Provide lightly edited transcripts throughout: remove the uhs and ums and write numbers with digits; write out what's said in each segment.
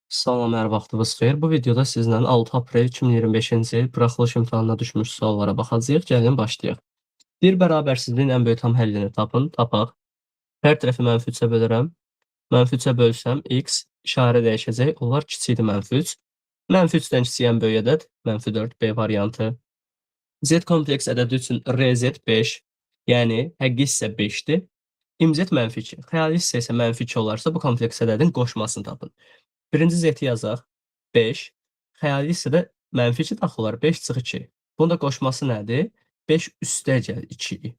Salam, hər vaxtınız xeyir. Bu videoda sizlə 6 aprel 2025-ci il buraxılış imtahanına düşmüş suallara baxacağıq. Gəlin başlayaq. Bir bərabərsizliyin ən böyük tam həllini tapın, tapaq. Hər tərəfi -3-ə bölürəm. -3-ə bölsəm x işarə dəyişəcək. Onlar kiçikdir -3. -3-dən kiçik ən böyük ədəd -4 B variantı. Z kompleks ədədi üçün RZ 5, yəni həqiqi hissə 5-dir. İmz -2. Xəyali hissə isə -2 olarsa bu kompleks ədədin qoşmasını tapın. Birinci zeti yazaq. 5. Xəyali hissədə -2 daxil olar. 5 çıx 2. Bunun da qoşması nədir? 5 üstəgəl 2.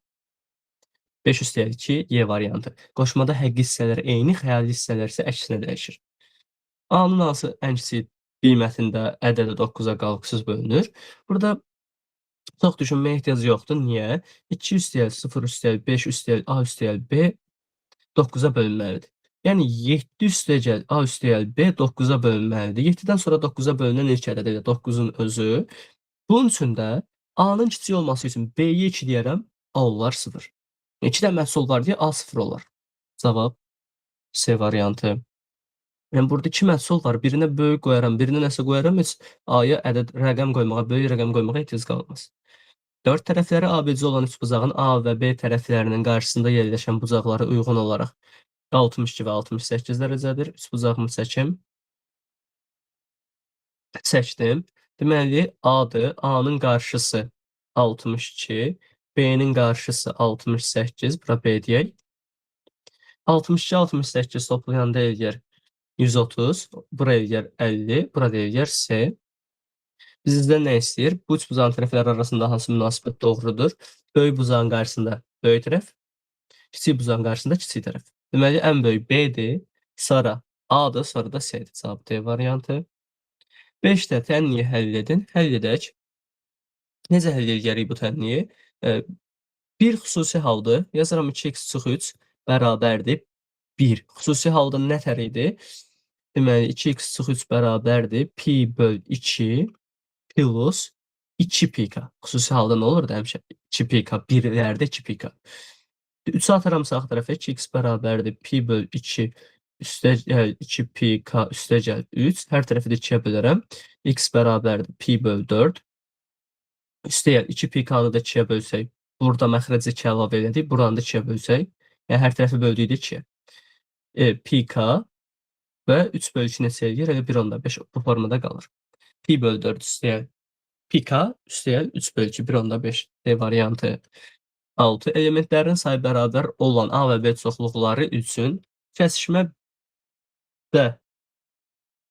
5 üstəgəl 2 Y variantı. Qoşmada həqiqi hissələr eyni, xəyali hissələr isə əksinə dəyişir. A-nın hansı ən kiçik qiymətində ədədə 9-a qalıqsız bölünür? Burada çox düşünməyə ehtiyac yoxdur. Niyə? 2 üstəgəl 0 üstəgəl 5 üstəgəl A üstəgəl B 9-a bölünməlidir. Yəni 7 üstəgəl A üstəgəl B 9-a bölünməlidir. 7-dən sonra 9-a bölünən ilk ədəd elə 9-un özü. Bunun üçün də A-nın kiçik olması üçün B-yə 2 deyərəm, A olar 0. 2 də məhsul var deyə A 0 olar. Cavab C variantı. Yəni burada 2 məhsul var. Birinə böyük qoyaram, birinə nəsə qoyaram, heç A-ya ədəd rəqəm qoymağa, böyük rəqəm qoymağa ehtiyac qalmaz. 4 tərəfləri ABC olan üçbucağın A və B tərəflərinin qarşısında yerləşən bucaqlara uyğun olaraq 62 və 68 dərəcədir. Üçbucağımı çəkim. Çəkdim. Deməli, A-dır. A-nın qarşısı 62, B-nin qarşısı 68. Bura B deyək. 62, 68 toplayanda eləyər 130. Bura eləyər 50. Bura da eləyər C. Bizdən nə istəyir? Bu üç bucağın tərəfləri arasında hansı münasibət doğrudur? Böyük bucağın qarşısında böyük tərəf, kiçik bucağın qarşısında kiçik tərəf. Deməli, ən böyük B-dir, sonra A-dır, sonra da C-dir. Cavab D variantı. 5-də tənliyi həll edin. Həll edək. Necə həll edərik bu tənliyi? Bir xüsusi halda yazıram 2x çıx 3 bərabərdir 1. Xüsusi halda nə tər idi? Deməli, 2x çıx 3 bərabərdir pi böl 2 plus 2 pika. Xüsusi halda nə olurdu həmişə? 2 pika, birlərdə 2 pika. 3-ü atıram sağ tərəfə, 2x bərabərdir pi böl 2 üstəgəl 2 pika üstəgəl 3. Hər tərəfi də 2-yə bölərəm. X bərabərdir pi böl 4. Üstəgəl 2 pikanı da 2-yə bölsək, burada məxrəci 2 əlavə elədik, buranı da 2-yə bölsək, yəni hər tərəfi böldükdə 2-yə. Pika və 3 böl 2 neçə eləyir? Elə 1/5 bu formada qalır. Pi böl 4 üstəgəl pika üstəgəl 3 böl 2 1/5 D variantı. 6. Elementlərin sayı bərabər olan A və B çoxluqları üçün kəsişmədə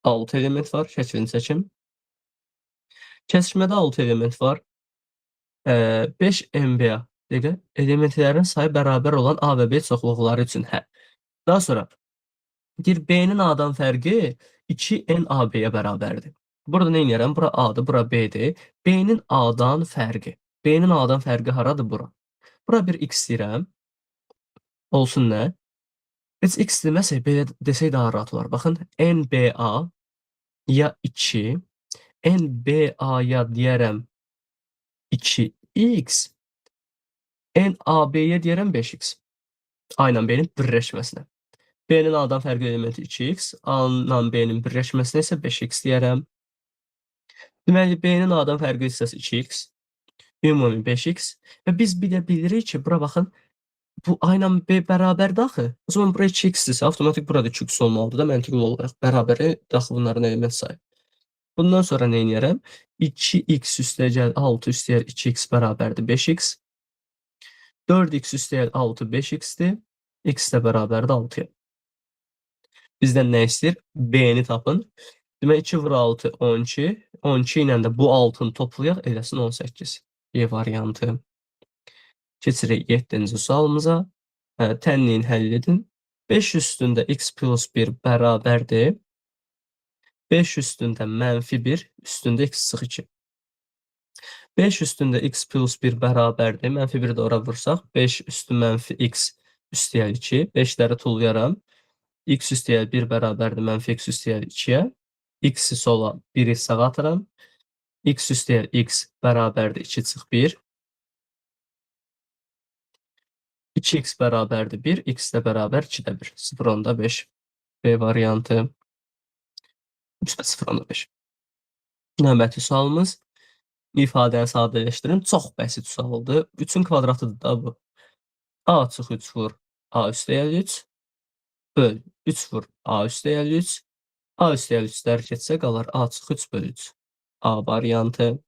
6 element var. Şəklini çəkim. Kəsişmədə 6 element var. 5 MBA elementlərin sayı bərabər olan A və B çoxluqları üçün. Daha sonra deyir B-nin A-dan fərqi 2NAB-yə bərabərdir. Burada nə edirəm? Bura A-dır, bura B-dir. B-nin A-dan fərqi. B-nin A-dan fərqi haradır? Bura. Bura bir X deyirəm. Olsun nə? Heç X deməsək, belə desək daha rahat olar. Baxın, NBA ya 2, NBA-ya deyərəm 2x, NAB-yə deyərəm 5x. A ilə B-nin birləşməsinə. B-nin A-dan fərqli elementi 2x, A ilə B-nin birləşməsinə isə 5x deyərəm. Deməli, B-nin A-dan fərqli hissəsi 2x, ümumi 5x və biz bir də bilirik ki, bura baxın, bu A ilə B bərabərdir axı. O zaman bura 2x-dirsə, avtomatik burada 2x olmalıdır da məntiqli olaraq. Bərabəri daxil bunların element sayı. Bundan sonra nə edirəm? 2x üstəgəl 6 üstəgəl 2x bərabərdir 5x. 4x üstəgəl 6 5x-dir. X də bərabərdir 6-ya. Bizdən nə istəyir? B-ni tapın. Demək 2 vur 6 12. 12 ilə də bu 6-nı toplayaq, eləsin 18. Y variantı. Keçirik 7-ci sualımıza. Tənliyin həll edin. 5 üstündə x plus 1 bərabərdir 5 üstündə -1 üstündə x çıx 2. 5 üstündə x plus 1 bərabərdir. -1 də ora vursaq, 5 üstü -x üstəgəl 2. 5-ləri tullayaram. X üstəgəl 1 bərabərdir -x üstəgəl 2-yə. X-i sola, 1-i sağa atıram. X üstəgəl x bərabərdir 2 çıx 1. 2x bərabərdir 1, x də bərabər 2-də 1. 0,5 B variantı. 3/0.5. Növbəti sualımız ifadəni sadələşdirin. Çox bəsit sualdır. 3-ün kvadratıdır da bu. A çıxı 3 vur A üstəgəl 3 böl 3 vur A üstəgəl 3 A üstəgəl 3-lər keçsə qalar A çıxı 3 böl 3. A variantı.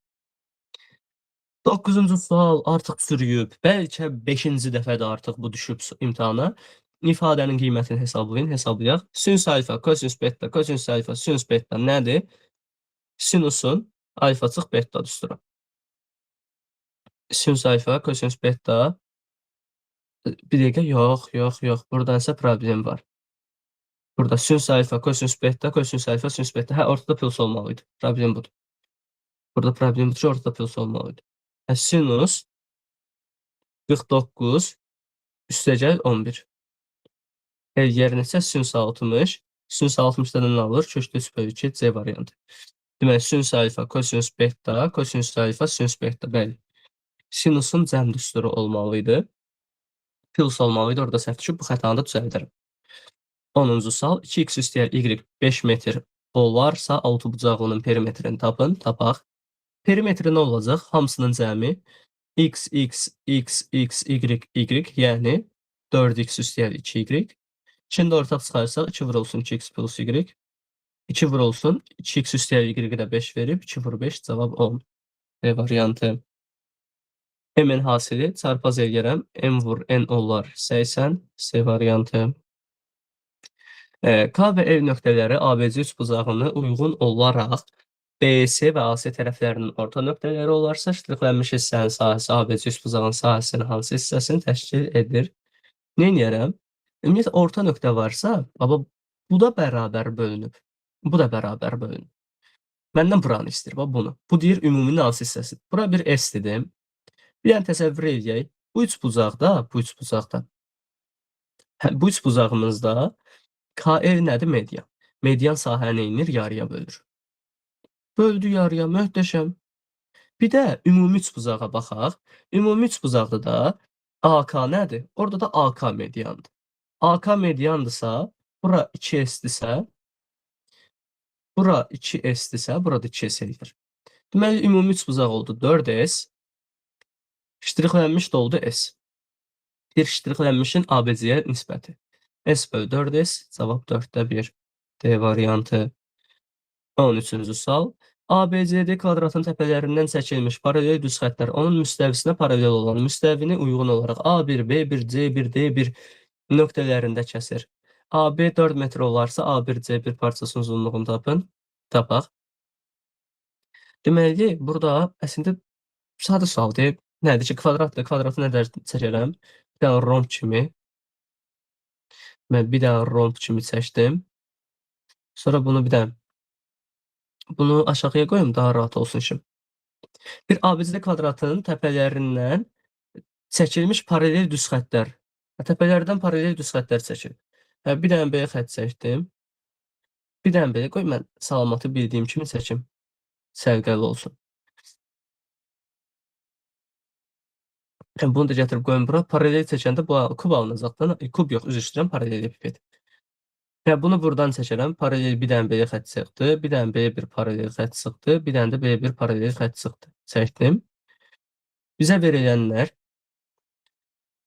9-cu sual artıq çürüyüb. Bəlkə 5-ci dəfədir artıq bu düşüb imtahana. İfadənin qiymətini hesablayın, hesablayaq. Sinüs alfa, kosinüs beta, kosinüs alfa, sinüs beta nədir? Sinusun alfa çıx beta düstura. Sinüs alfa, kosinüs beta. Bir dəqiqə, yox. Buradan isə problem var. Burada sinüs alfa, kosinüs beta, kosinüs alfa, sinüs beta. Hə, ortada plus olmalıydı. Problem budur. Burada problem budur ki, ortada plus olmalıydı. Hə, sinus 49 üstəgəl 11. Yerinə isə sinüs 60. Sinüs 60-dan nə alır? Köşdə 3 bölü 2 C variantı. Deməli, sinüs alfa, kosinüs beta, kosinüs alfa, sinüs beta. Bəli. Sinusun cəm düsturu olmalıydı. Plus olmalıydı. Orada səhv düşüb, bu xətanı da düzəldirəm. 10-cu sual. 2x üstəgəl y 5 metr olarsa, altıbucaqlının perimetrini tapın. Tapaq. Perimetri nə olacaq? Hamısının cəmi x, y, yəni 4x üstəgəl 2y. Şimdi ortaq çıxarsaq 2 vurulsun 2x plus y. 2 vurulsun 2x üstəgəl y-i də 5 verib. 2 vur 5 cavab 10. B variantı. M-in hasili çarpaz eləyərəm. M vur N olar 80. C variantı. K və L nöqtələri ABC üçbucağına uyğun olaraq BC və AC tərəflərinin orta nöqtələri olarsa, ştrixlənmiş hissənin sahəsi ABC üçbucağının sahəsinin hansı hissəsini təşkil edir? Nə edərəm? Ümumiyyətlə, orta nöqtə varsa, baba, bu da bərabər bölünüb. Bu da bərabər bölünüb. Məndən buranı istəyir, bax bunu. Bu deyir, ümumi hansı hissəsi. Bura bir S dedim. Bir dənə təsəvvür edək. Bu üçbucaqda, bu üçbucağımızda KL nədir? Median. Median sahəni inir, yarıya bölür. Böldü yarıya, möhtəşəm. Bir də ümumi üçbucağa baxaq. Ümumi üçbucaqda da AK nədir? Orada da AK mediandır. AK mediandırsa, bura 2S-dirsə, bura 2S-dirsə, burada 2S edir. Deməli, ümumi üçbucaq oldu 4S. Ştrixlənmiş də oldu S. Bir ştrixlənmişin ABC-yə nisbəti. S bölü 4S, cavab 4-də 1. D variantı. 13-cü sual. ABCD kvadratın təpələrindən çəkilmiş paralel düz xəttlər onun müstəvisinə paralel olan müstəvini uyğun olaraq A1, B1, C1, D1 nöqtələrində kəsir. AB 4 metr olarsa A1, C1 parçasının uzunluğunu tapın. Tapaq. Deməli, burada əslində sadə sualdır. Nədir ki, kvadratdır. Kvadratı nədir çəkərəm? Bir dənə romb kimi. Mən bir dənə romb kimi çəkdim. Sonra bunu bir dənə bunu aşağıya qoyum, daha rahat olsun işim. Bir ABC kvadratının təpələrindən çəkilmiş paralel düz xəttlər. Təpələrdən paralel düz xəttlər çəkil. Bir dənə belə xətt çəkdim. Bir dənə belə qoy, mən salamatı bildiyim kimi çəkim. Səlqəli olsun. Bunu da gətirib qoyun bura. Paralel çəkəndə bu kub alınacaqdan, kub yox, üzr istəyirəm, paralelepiped. Bunu buradan çəkərəm. Paralel bir dənə belə xətt çıxdı. Bir dənə belə bir paralel xətt çıxdı. Bir dənə də belə bir paralel xətt çıxdı. Çəkdim. Bizə verilənlər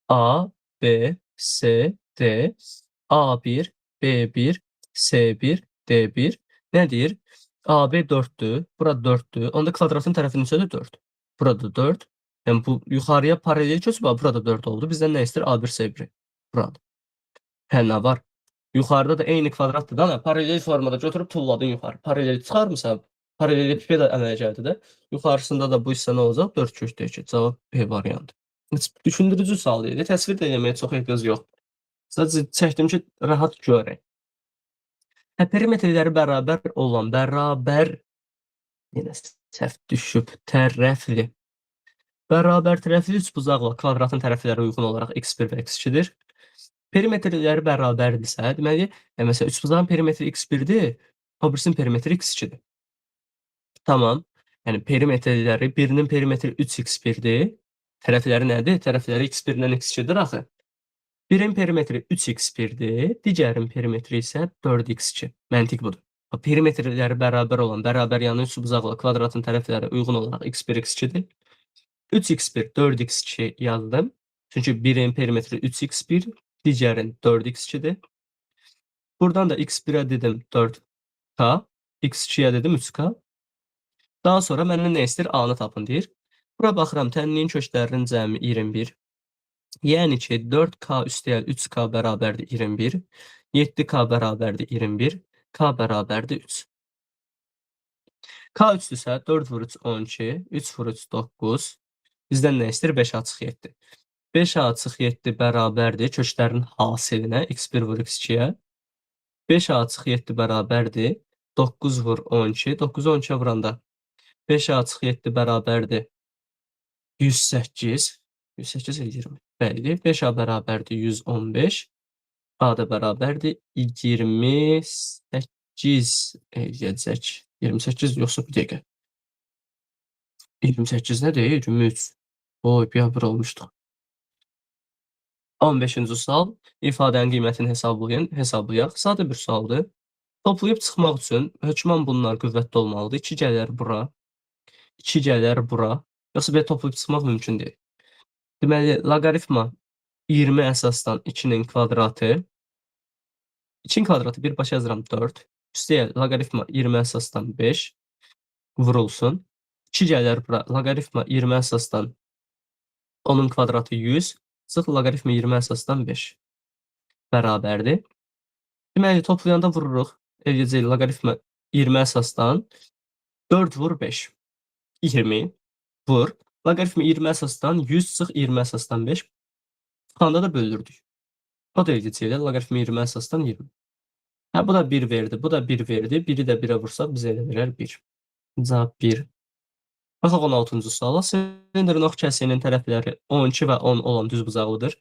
A, B, C, D, A1, B1, C1, D1 nədir? AB 4-dür, burada 4-dür. Onda kvadratın tərəfinin içində 4. Burada 4. Yəni bu yuxarıya paralel köçüb, burada 4 oldu. Bizdən nə istəyir? A1, C1. Burada. Hə, nə var? Yuxarıda da eyni kvadratdır da, paralel formada götürüb tulladın yuxarı. Paralel çıxarmısan, paralelepiped əmələ gəldi də. Yuxarısında da bu hissə nə olacaq? 4 köşdə 2. Cavab B variantı. Düşündürücü sual idi. Təsvir də eləməyə çox ehtiyac yoxdur. Sadəcə çəkdim ki, rahat görək. Perimetrləri bərabər olan, yenə səhv düşüb, tərəfli. Bərabər tərəfli üçbucaqla kvadratın tərəfləri uyğun olaraq x1 və x2-dir. Perimetrləri bərabərdirsə, deməli, məsələn, üçbucağın perimetri x1-dir, o birisinin perimetri x2-dir. Tamam. Yəni, perimetrləri, birinin perimetri 3x1-dir. Tərəfləri nədir? Tərəfləri x1-dən x2-dir axı. Birin perimetri 3x1-dir, digərin perimetri isə 4x2. Məntiq budur. Perimetrləri bərabər olan bərabər yanı üçbucaqlı kvadratın tərəfləri uyğun olaraq x1, x2-dir. 3x1, 4x2 yazdım. Çünki birin perimetri 3x1, digərin 4x2-dir. Buradan da x1-ə dedim 4k, x2-yə dedim 3k. Daha sonra məndən nə istəyir? A-nı tapın deyir. Bura baxıram, tənliyin köşlərinin cəmi 21. Yəni ki, 4k üstəgəl 3k bərabərdir 21. 7k bərabərdir 21. K bərabərdir 3. K 3-dürsə 4 vur 3 12, 3 vur 3 9. Bizdən nə istəyir? 5 açıq 7. 5 açıq 7 bərabərdir köşlərin hasilinə x1 vur x2-yə. 5 açıq 7 bərabərdir 9 vur 12. 9-u 12-yə vuranda 5 açıq 7 bərabərdir 108. 108 20. Bəli, 5A bərabərdir 115. A da bərabərdir 28 eləyəcək. 28 yoxsa bir dəqiqə. 28 nədir? 23. Oy, bir olmuşdu. 15-ci sual. İfadənin qiymətini hesablayaq. Sadə bir sualdır. Toplayıb çıxmaq üçün hökmən bunlar qüvvətdə olmalıdır. 2 gələr bura. 2 gələr bura. Yoxsa belə toplayıb çıxmaq mümkün deyil. Deməli, loqaritma 20 əsasdan 2-nin kvadratı. 2-nin kvadratı birbaşa yazıram 4. Üstəyə loqaritma 20 əsasdan 5 vurulsun. 2 gələr bura. Loqaritma 20 əsasdan 10-un kvadratı 100. Sıx loqaritma 20 əsasdan 5 bərabərdir. Deməli, toplayanda vururuq. Eləyəcək loqaritma 20 əsasdan 4 vur 5. 20 vur. Loqaritma 20 əsasdan 100 sıx 20 əsasdan 5. Çıxanda da bölürdük. O da eləyəcək loqaritma 20 əsasdan 20. Hə, bu da 1 verdi, bu da 1 verdi. 1-i də 1-ə vursaq bizə elə verər 1. Cavab 1. Baxaq 16-cı suala. Silindrin ox kəsiyinin tərəfləri 12 və 10 olan düzbucaqlıdır.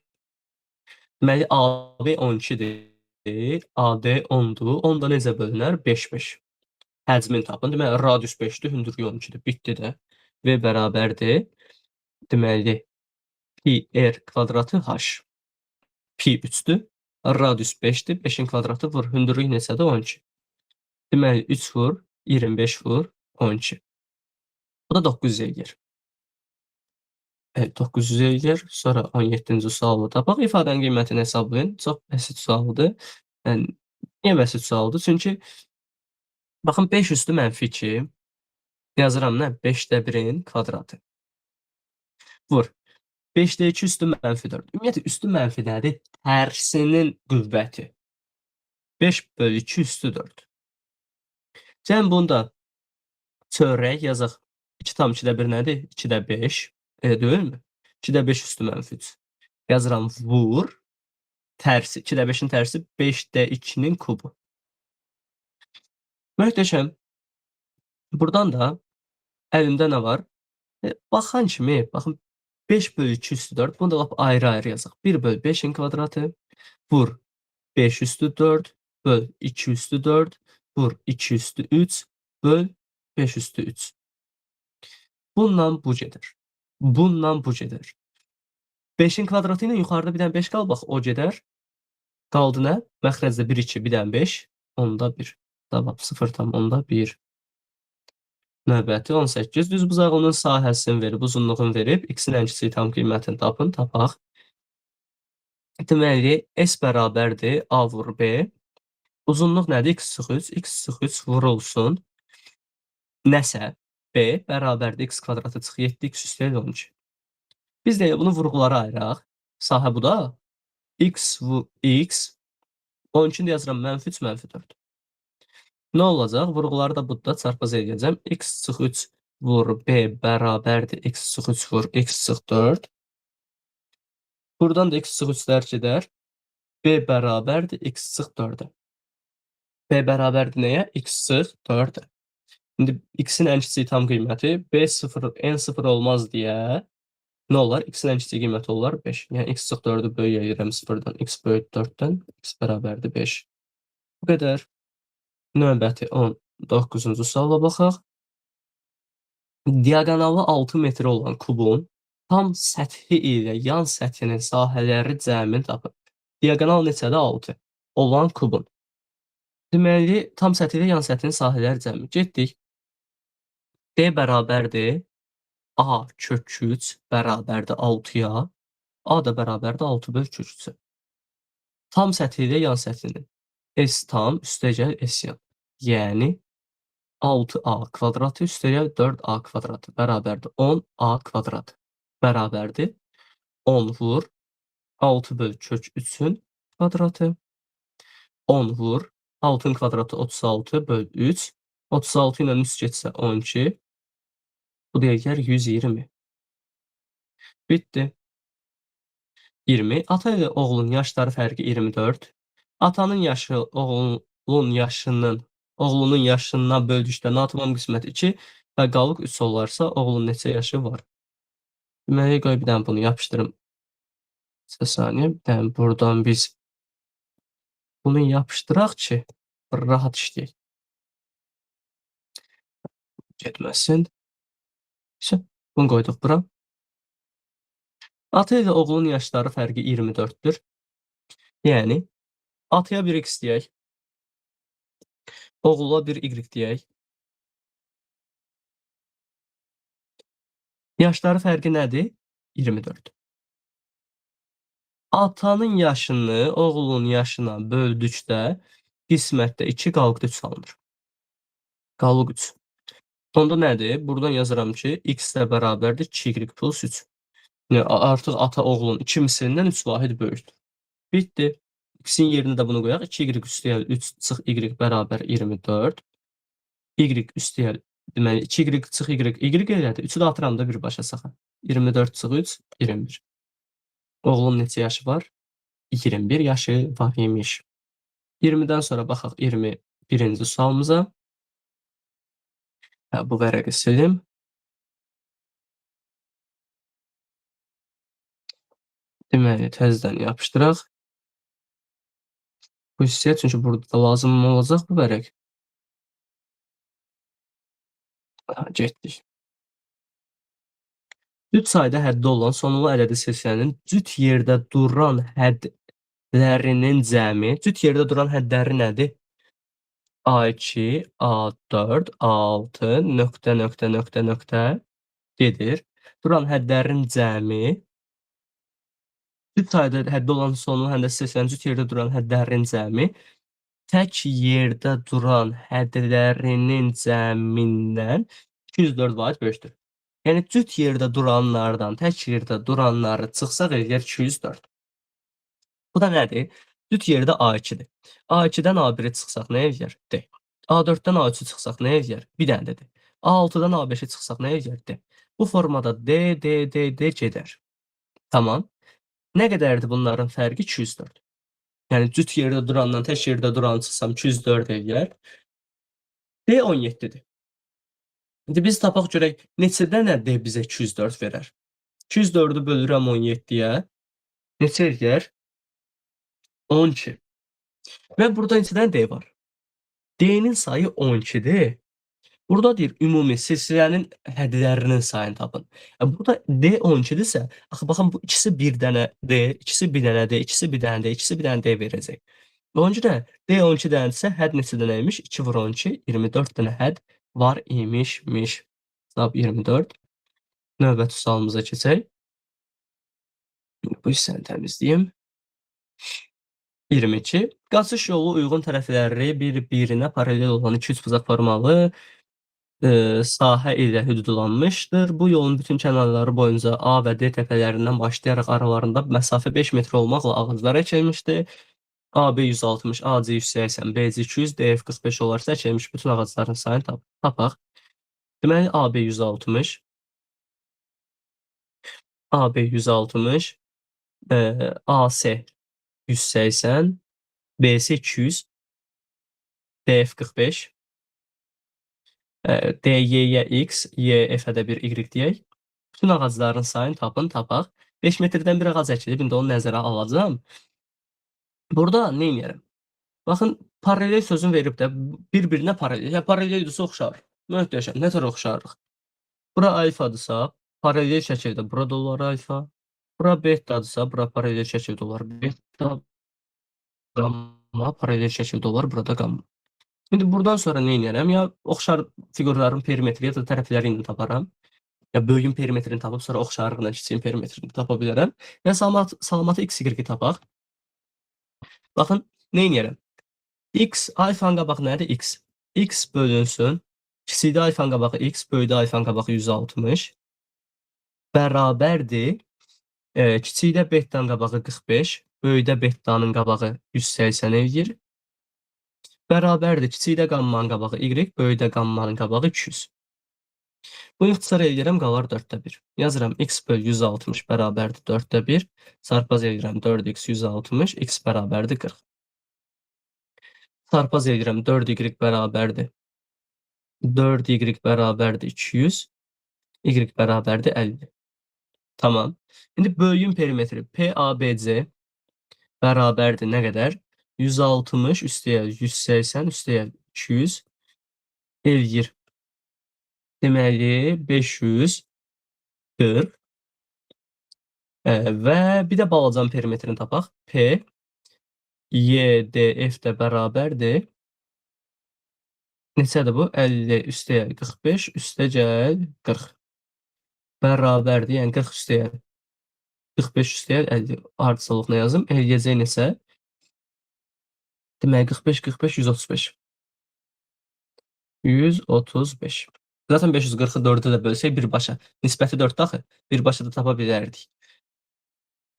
Deməli, AB 12-dir, AD 10-dur. 10 da necə bölünər? 5-5. Həcmin tapın. Deməli, radius 5-dir, hündürlük 12-dir. Bitdi də. V bərabərdir. Deməli, pi r kvadratı h. Pi 3-dür. Radius 5-dir. 5-in kvadratı vur. Hündürlük neçədir? 12. Deməli, 3 vur, 25 vur, 12. Bu da 900 eləyir. Evet, 900 eləyir. Sonra 17-ci sualı tapaq. İfadənin qiymətini hesablayın. Çox bəsit sualdır. Yəni, niyə bəsit sualdır? Çünki baxın 5 üstü mənfi 2. Yazıram nə? 5-də 1-in kvadratı. Vur. 5-də 2 üstü mənfi 4. Ümumiyyətlə, üstü mənfi nədir? Tərsinin qüvvəti. 5 bölü 2 üstü 4. Cəm bunu da çörək yazaq. 2 tam 2-də 1 nədir? 2-də 5. Deyilmi? 2-də 5 üstü mənfi 3. Yazıram vur. Tərsi. 2-də 5-in tərsi 5-də 2-nin kubu. Möhtəşəm. Buradan da əlimdə nə var? Baxan kimi, baxın 5 bölü 2 üstü 4. Bunu da lap ayrı-ayrı yazaq. 1 bölü 5-in kvadratı. Vur 5 üstü 4. Böl 2 üstü 4. Vur 2 üstü 3. Böl 5 üstü 3. Bundan bu gedir. Bundan bu gedir. 5-in kvadratı ilə yuxarıda bir dənə 5 qal, bax o gedər. Qaldı nə? Məxrəcdə 1, 2, bir dənə 5. Onda 1. Cavab 0,1. Növbəti 18. Düzbucağının sahəsini verib, uzunluğunu verib, x-in ən kiçik tam qiymətini tapın, tapaq. Deməli, s bərabərdir a vur b. Uzunluq nədir? X sıx 3. X sıx 3 vurulsun. Nəsə b bərabərdir x kvadratı çıx 7x üstəgəl 12. Biz də bunu vurğulara ayıraq. Sahə bu da x vur x. 12-ni yazıram mənfi 3, mənfi 4. Nə olacaq? Vurğuları da burada çarpaz edəcəm. X sıx 3 vur b bərabərdir. X sıx 3 vur x sıx 4. Buradan da x sıx 3-lər gedər. B bərabərdir x sıx 4-ə. B bərabərdir nəyə? X sıx 4-ə. İndi x-in ən kiçik tam qiyməti b0 n0 olmaz deyə nə olar? X-in ən kiçik qiyməti olar 5. Yəni x sıx 4-ü böyüyürəm 0-dan. X böyük 4-dən. X bərabərdir 5. Bu qədər. Növbəti 19-cu suala baxaq. Diaqonalı 6 metr olan kubun tam səthi ilə yan səthinin sahələri cəmini tapın. Diaqonal neçədir? 6 olan kubun. Deməli, tam səthi ilə yan səthin sahələri cəmi. Getdik. D bərabərdir A kök 3 bərabərdir 6-ya. A da bərabərdir 6 böl kök 3-ə. Tam səthi ilə yan səthinin S tam üstəgəl S yan. Yəni 6A kvadratı üstəgəl 4A kvadratı bərabərdir 10A kvadratı bərabərdir 10 vur 6 böl kök 3-ün kvadratı 10 vur 6-ın kvadratı 36 böl 3 36 ilə 3 getsə 12 bu dəqiqər 120. Bitdi. 20. Ata ilə oğlun yaşları fərqi 24. Atanın yaşı oğlunun yaşından böldükdə natamam qismət 2 və qalıq 3 olarsa oğlun neçə yaşı var? Deməli, qoy bir dənə bunu yapışdırım. Bir saniyə, bir dənə buradan biz bunu yapışdıraq ki, rahat işləyək. Getməsin. Bunu qoyduq bura. Ata ilə oğlun yaşları fərqi 24-dür. Yəni, ataya 1x deyək. Oğula 1y deyək. Yaşları fərqi nədir? 24. Atanın yaşını oğlunun yaşına böldükdə qismətdə 2 qalıq 3 alınır. Qalıq 3. Onda nədir? Buradan yazıram ki, x də bərabərdir 2y plus 3. Yəni, artıq ata oğlun 2 mislindən 3 vahid böyükdür. Bitdi. X-in yerinə də bunu qoyaq. 2y üstəyəl 3 çıx y bərabər 24. Y üstəyəl, deməli 2y çıx y elədi. 3-ü də atıram da birbaşa saxa. 24 çıx 3, 21. Oğlun neçə yaşı var? 21 yaşı var imiş. 20-dən sonra baxaq 21-ci sualımıza. Bu vərəqi silim. Deməli, təzədən yapışdıraq. Bu hissəyə, çünki burada da lazım olacaq bu vərəq. Getdik. Cüt sayda həddi olan sonlu ədədi silsilənin cüt yerdə duran hədlərinin cəmi, cüt yerdə duran hədləri nədir? A2, A4, A6, nöqtə, nöqtə, nöqtə, nöqtə gedir. Duran hədlərin cəmi, cüt sayda həddi olan sonlu həddə silsilənin cüt yerdə duran hədlərinin cəmi tək yerdə duran hədlərinin cəmindən 204 vahid böyükdür. Yəni, cüt yerdə duranlardan tək yerdə duranları çıxsaq eləyər 204. Bu da nədir? Cüt yerdə A2-dir. A2-dən A1-i çıxsaq nə eləyər? D. A4-dən A3-ü çıxsaq nə eləyər? Bir dənə D. A6-dan A5-i çıxsaq nə eləyər? D. Bu formada D, D, D, D gedər. Tamam. Nə qədərdir bunların fərqi? 204. Yəni, cüt yerdə durandan tək yerdə duranı çıxsam 204 eləyər. D 17-dir. İndi biz tapaq görək, neçə dənə D bizə 204 verər? 204-ü bölürəm 17-yə. Neçə eləyər? 12. Və burada neçə dənə D var? D-nin sayı 12-dir. Burada deyir, ümumi silsilənin hədlərinin sayını tapın. Burada D 12-dirsə, axı, baxın, bu ikisi bir dənə D, ikisi bir dənə D, ikisi bir dənə D, ikisi bir dənə D verəcək. Ona görə D 12 dənədirsə, hədd neçə dənə imiş? 2 vur 12, 24 dənə hədd var imişmiş. Cavab 24. Növbəti sualımıza keçək. Bu hissəni təmizləyim. 22. Qaçış yolu uyğun tərəfləri bir-birinə paralel olan 2 üçbucaq formalı sahə ilə hüdudlanmışdır. Bu yolun bütün kənarları boyunca A və D təpələrindən başlayaraq aralarında məsafə 5 metr olmaqla ağaclar əkilmişdir. AB 160, AC 180, BC 200, DF 45 olarsa əkilmiş bütün ağacların sayını tapaq. Deməli, AB 160, AB 160, AC 180, BC 200, DF 45, DY-yə X, YF-ə də bir Y deyək. Bütün ağacların sayını tapaq. 5 metrdən bir ağac əkilib, indi onu nəzərə alacağım. Burada nə edirəm? Baxın, paralel sözün verib də bir-birinə paralel. Ya paraleldirsə oxşar. Möhtəşəm, nə tər oxşarıq? Bura alfadırsa, paralel şəkildə bura da olar alfa. Bura betadırsa, bura paralel şəkildə olar beta. Qamma paralel şəkildə olar burada qamma. İndi buradan sonra nə edərəm? Ya oxşar fiqurların perimetri ya da tərəfləri ilə taparam. Ya böyüyün perimetrini tapıb sonra oxşarlıqla kiçiyin perimetrini tapa bilərəm. Ya salamatı x, y-i tapaq. Baxın, nə edərəm? X alfanın qabağı nədir? X. X bölünsün. Kiçikdə alfanın qabağı x, böyükdə alfanın qabağı 160 bərabərdir. Kiçikdə betanın qabağı 45, böyükdə betanın qabağı 180 eləyir. Bərabərdir. Kiçikdə qammanın qabağı y, böyükdə qammanın qabağı 200. Bunu ixtisar edirəm, qalar 4/1. Yazıram x bölü 160 bərabərdir 4/1. Sarpaz edirəm 4x 160, x bərabərdir 40. Sarpaz edirəm 4y bərabərdir 4y bərabərdir 200, y bərabərdir 50. Tamam. İndi böyüyün perimetri PABC bərabərdir nə qədər? 160 üstəgəl 180 üstəgəl 200 eləyir. Deməli 540 və bir də balacan perimetrini tapaq. P YDF də bərabərdir. Neçədir bu? 50 üstəgəl 45 üstəgəl 40 bərabərdir. Yəni 40 üstəgəl 45 üstəgəl 50 ardıcıllıqla yazım. Eləyəcək neçə? Deməli 45 45 135. 135. Zaten 540'ı 4'e də bölsək birbaşa. Nisbəti 4-də axı. Birbaşa da tapa bilərdik.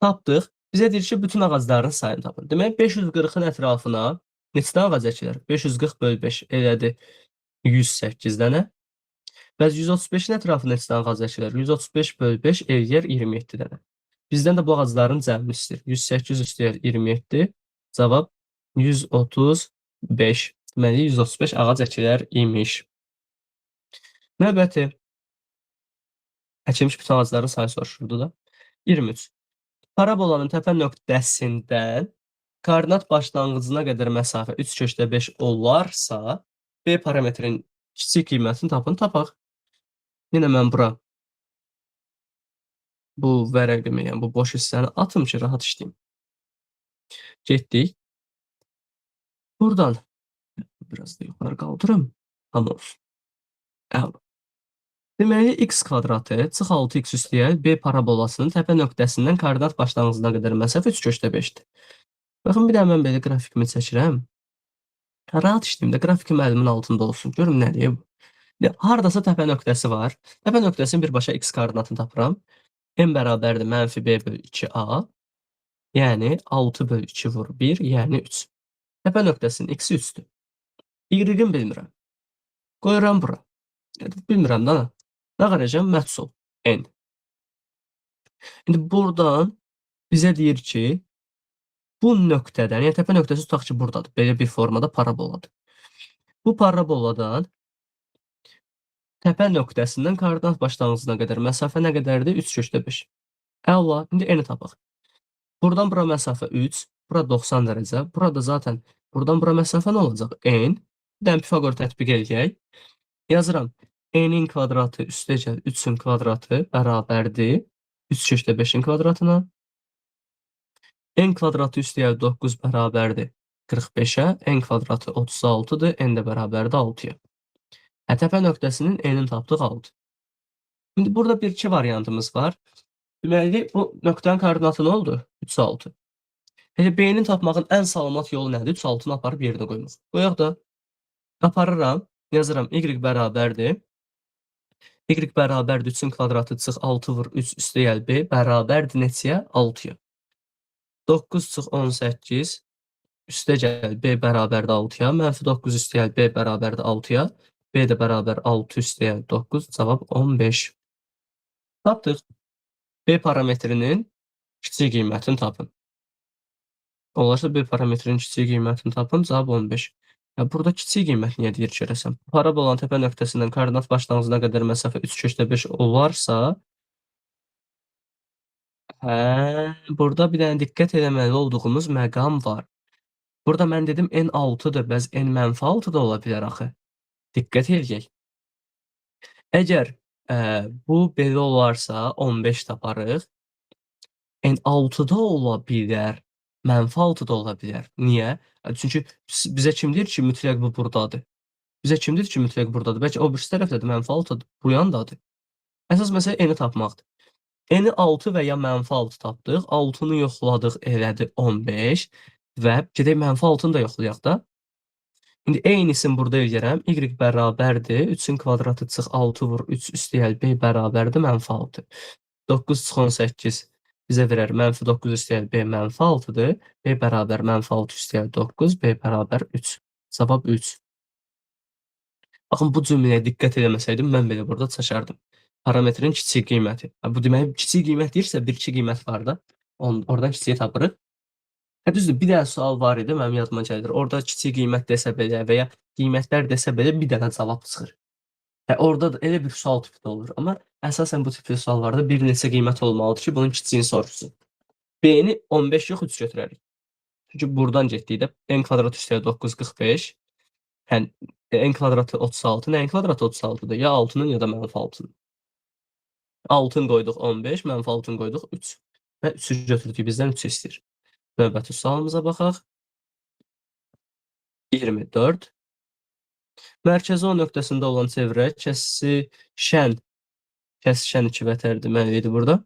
Tapdıq. Bizə deyir ki, bütün ağacların sayını tapın. Demək 540'ın ətrafına neçə ağac əkilir? 540 bölü 5 elədi 108 dənə. Bəs 135'in ətrafına neçə ağac əkilir? 135 bölü 5 eləyər 27 dənə. Bizdən də bu ağacların cəmini istəyir. 108 üstəyər 27. Cavab 135. Deməli 135 ağac əkilər imiş. Növbəti əkilmiş bütün ağacların sayı soruşurdu da. 23. Parabolanın təpə nöqtəsindən koordinat başlanğıcına qədər məsafə 3/5 olarsa, B parametrin kiçik qiymətini tapın, tapaq. Yenə mən bura bu vərəqimi, yəni bu boş hissəni atım ki, rahat işləyim. Getdik. Buradan biraz da yuxarı qaldırım. Tam olsun. Əla. Deməli, x kvadratı çıx 6x üstəgəl B parabolasının təpə nöqtəsindən koordinat başlanğıcına qədər məsafə 3/5-dir. Baxın, bir də mən belə qrafikimi çəkirəm. Rahat işləyim də, grafikim əlimin altında olsun. Görüm nədir bu. Hardasa təpə nöqtəsi var. Təpə nöqtəsinin birbaşa x koordinatını tapıram. M bərabərdir -b bölü 2a. Yəni 6 bölü 2 vur 1, yəni 3. Təpə nöqtəsinin x-i 3-dür. Y-in bilmirəm. Qoyuram bura. Bilmirəm da. Nə qarayacam? Məhsul n. İndi buradan bizə deyir ki, bu nöqtədən, yəni təpə nöqtəsi tutaq ki, buradadır. Belə bir formada paraboladır. Bu paraboladan təpə nöqtəsindən koordinat başlanğıcına qədər məsafə nə qədərdir? 3/5. Əla, indi n-i tapaq. Buradan bura məsafə 3, bura 90 dərəcə. Burada zaten buradan bura məsafə nə olacaq? N. Bir də Pifaqor tətbiq edək. Yazıram. N-in kvadratı üstəgəl 3-ün kvadratı bərabərdir 3/5'in kvadratına. N kvadratı üstəgəl 9 bərabərdir 45'ə. N kvadratı 36'dır. N də bərabərdir 6'ya. Təpə nöqtəsinin N-in tapdıq 6. Şimdi burada bir iki variantımız var. Deməli, bu nöqtənin koordinatı nə oldu? 3, 6. B-nin tapmağın ən salamat yolu nədir? 3, 6'nı aparıb yerinə qoymaq. Qoyaq da. Aparıram. Yazıram. Y bərabərdir. Y bərabərdir 3-ün kvadratı çıx 6 vur 3 üstəgəl B bərabərdir neçəyə? 6'ya. 9 çıx 18 üstəgəl B bərabərdir 6'ya. -9 üstəgəl B bərabərdir 6'ya. B də bərabər 6 üstəgəl 9. Cavab 15. Tapdıq. B parametrinin kiçik qiymətini tapın. Olarsa B parametrinin kiçik qiymətini tapın. Cavab 15. Burada kiçik qiymət niyə deyir ki, rəsəm? Parabolanın təpə nöqtəsindən koordinat başlanğıcına qədər məsafə 3/5 olarsa, burada bir dənə diqqət eləməli olduğumuz məqam var. Burada mən dedim n 6'dır, bəs n -6 da ola bilər axı. Diqqət eləyək. Əgər bu belə olarsa 15 taparıq. N 6'da ola bilər. -6 da ola bilər. Niyə? Çünki bizə kim deyir ki, mütləq bu burdadır? Bizə kim deyir ki, mütləq burdadır? Bəlkə o birisi tərəfdə də -6-dır, bu yandadır. Əsas məsələ eni tapmaqdır. Eni 6 və ya -6 tapdıq. 6-nı yoxladıq, elədi 15 və gedək -6-nı da yoxlayaq da. İndi eynisini burada eləyərəm. Y bərabərdir. 3-ün kvadratı çıx 6 vur 3 üstəgəl b bərabərdir -6. 9 çıx 18 bizə verər -9 üstəgəl b -6-dır. B bərabər -6 üstəgəl 9, b bərabər 3. Cavab 3. Baxın, bu cümləyə diqqət eləməsəydim, mən belə burada çaşardım. Parametrin kiçik qiyməti. Bu demək, kiçik qiymət deyirsə, 1-2 qiymət var da. Oradan kiçiyi tapırıq. Düzdür, bir dənə sual var idi, mənim yadıma gəlir. Orada kiçik qiymət desə belə və ya qiymətlər desə belə bir dənə cavab çıxır. Orada da elə bir sual tipi də olur. Amma əsasən bu tipli suallarda bir neçə qiymət olmalıdır ki, bunun kiçiyini soruşsun. B-ni 15 yox 3 götürərik. Çünki buradan getdikdə n kvadrat üstəgəl 9 45. Yəni n kvadratı 36, nəyin kvadratı 36-dır? Ya 6-nın ya da -6-nın. 6-nı qoyduq 15, -6-nı qoyduq 3 və 3-ü götürdük, bizdən 3 istəyir. Növbəti sualımıza baxaq. 24. Mərkəzi O nöqtəsində olan çevrə kəsişən 2 vətər deməli burada.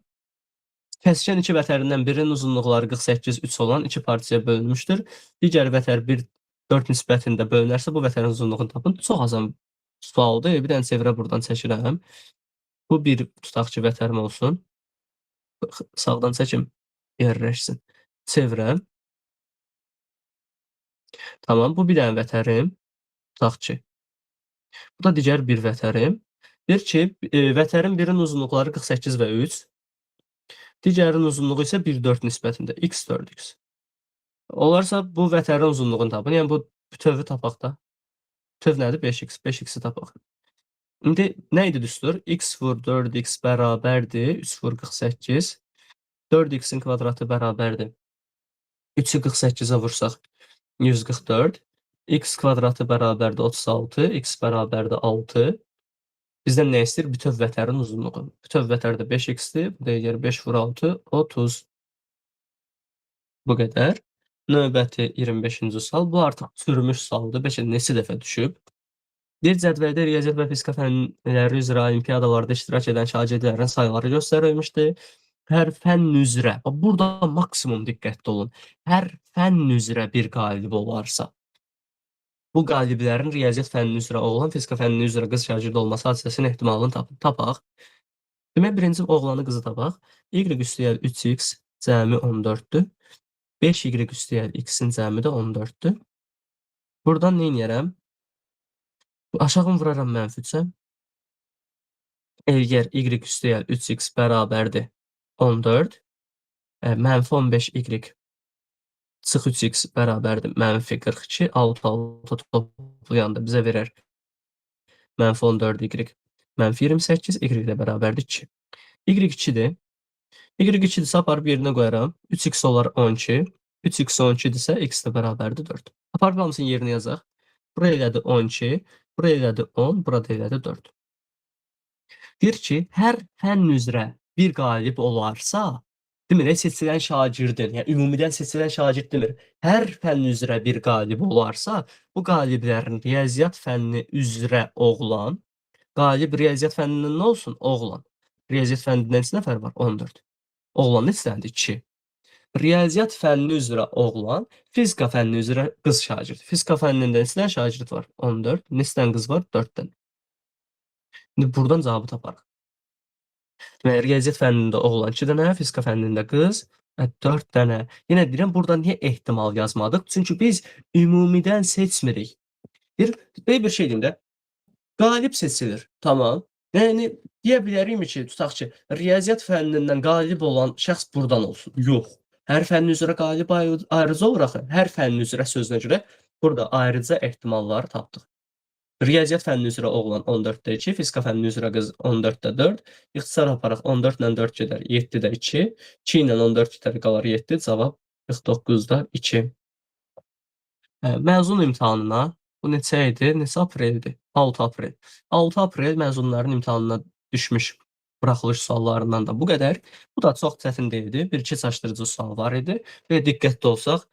Kəsişən 2 vətərindən birinin uzunluqları 48, 3 olan 2 parçaya bölünmüşdür. Digər vətər 1, 4 nisbətində bölünərsə bu vətərin uzunluğunu tapın. Çox azam sualdır. Bir dənə çevrə buradan çəkirəm. Bu bir tutaq ki, vətərim olsun. Sağdan çəkim, yerləşsin. Çevrəm. Tamam, bu bir dənə vətərim. Tutaq ki, bu da digər bir vətərim. Deyir ki, vətərin birinin uzunluqları 48 və 3. Digərinin uzunluğu isə 1, 4 nisbətində. X, 4x. Olarsa bu vətərin uzunluğunu tapın. Yəni bu bütövü tapaq da. Bütöv nədir? 5x. 5x'i tapaq. İndi nə idi düstur? X vur 4x bərabərdir. 3 vur 48. 4x'in kvadratı bərabərdir. 3'ü 48'e vursaq 144. X kvadratı bərabərdir 36. X bərabərdir 6. Bizdən nə istəyir? Bütöv vətərin uzunluğu. Bütöv vətər də 5x-dir. Bu da eğer 5 vur 6, 30. Bu qədər. Növbəti 25-ci sual. Bu artıq sürmüş sualdır. Bəlkə neçə dəfə düşüb. Bir cədvəldə riyaziyyat və fizika fənləri üzrə olimpiadalarda iştirak edən şagirdlərin sayıları göstərilmişdir. Hər fənn üzrə, burada maksimum diqqətli olun. Hər fənn üzrə bir qalib olarsa, bu qaliblərin riyaziyyat fənni üzrə oğlan, fizika fənni üzrə qız şagird olması hadisəsinin ehtimalını tapaq. Demək, birinci oğlanı qızı tapaq. Y üstəgəl 3x cəmi 14-dür. 5y üstəgəl x-in cəmi də 14-dür. Buradan nə edərəm? Aşağı vuraram mənfi 3-ə. Əgər y üstəgəl 3x bərabərdir 14, mənfi 15y çıx 3x bərabərdir mənfi 42, 6 toplayanda bizə verər mənfi 14y mənfi 28, y ilə bərabərdir 2. Y 2-dir. Y 2-dirsə aparıb yerinə qoyaram. 3x olar 12. 3x 12-dirsə x də bərabərdir 4. Aparıb hamısını yerinə yazaq. Buraya elədi 12, buraya elədi 10, burada elədi 4. Deyir ki, hər fənn üzrə bir qalib olarsa, demir, seçilən şagirdin, yəni ümumidən seçilən şagird demir, hər fənn üzrə bir qalib olarsa, bu qaliblərin riyaziyyat fənni üzrə oğlan, qalib riyaziyyat fənnindən nə olsun? Oğlan. Riyaziyyat fənnindən neçə nəfər var? 14. Oğlan neçədir? 2. Riyaziyyat fənni üzrə oğlan, fizika fənni üzrə qız şagird. Fizika fənnində neçə şagird var? 14. Neçə qız var? 4-dən. İndi buradan cavabı taparıq. Deməli, riyaziyyat fənnində oğlan 2 dənə, fizika fənnində qız 4 dənə. Yenə deyirəm, burada niyə ehtimal yazmadıq? Çünki biz ümumidən seçmirik. Belə bir şey deyim də, qalib seçilir, tamam. Yəni, deyə bilərik ki, tutaq ki, riyaziyyat fənnindən qalib olan şəxs buradan olsun. Yox. Hər fənn üzrə qalib ayrıca olur axı. Hər fənn üzrə sözünə görə burada ayrıca ehtimalları tapdıq. Riyaziyyat fənni üzrə oğlan 14-də 2, fizika fənni üzrə qız 14-də 4. İxtisar aparaq 14 ilə 4 gedər, 7-də 2. 2 ilə 14 gedər, qalar 7. Cavab 49-da 2. Məzun imtahanına, bu neçə idi? Neçə apreldir? 6 aprel. 6 aprel məzunların imtahanına düşmüş Buraxılış suallarından da bu qədər. Bu da çox çətin deyildi. Bir-iki çaşdırıcı sual var idi və diqqətli olsaq,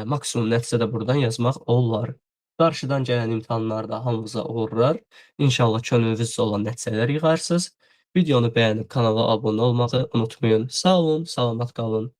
maksimum nəticə də burdan yazmaq olar. Qarşıdan gələn imtahanlarda hamınıza uğurlar. İnşallah könlünüzcə olan nəticələr yığarsınız. Videonu bəyənib kanala abunə olmağı unutmayın. Sağ olun, salamat qalın.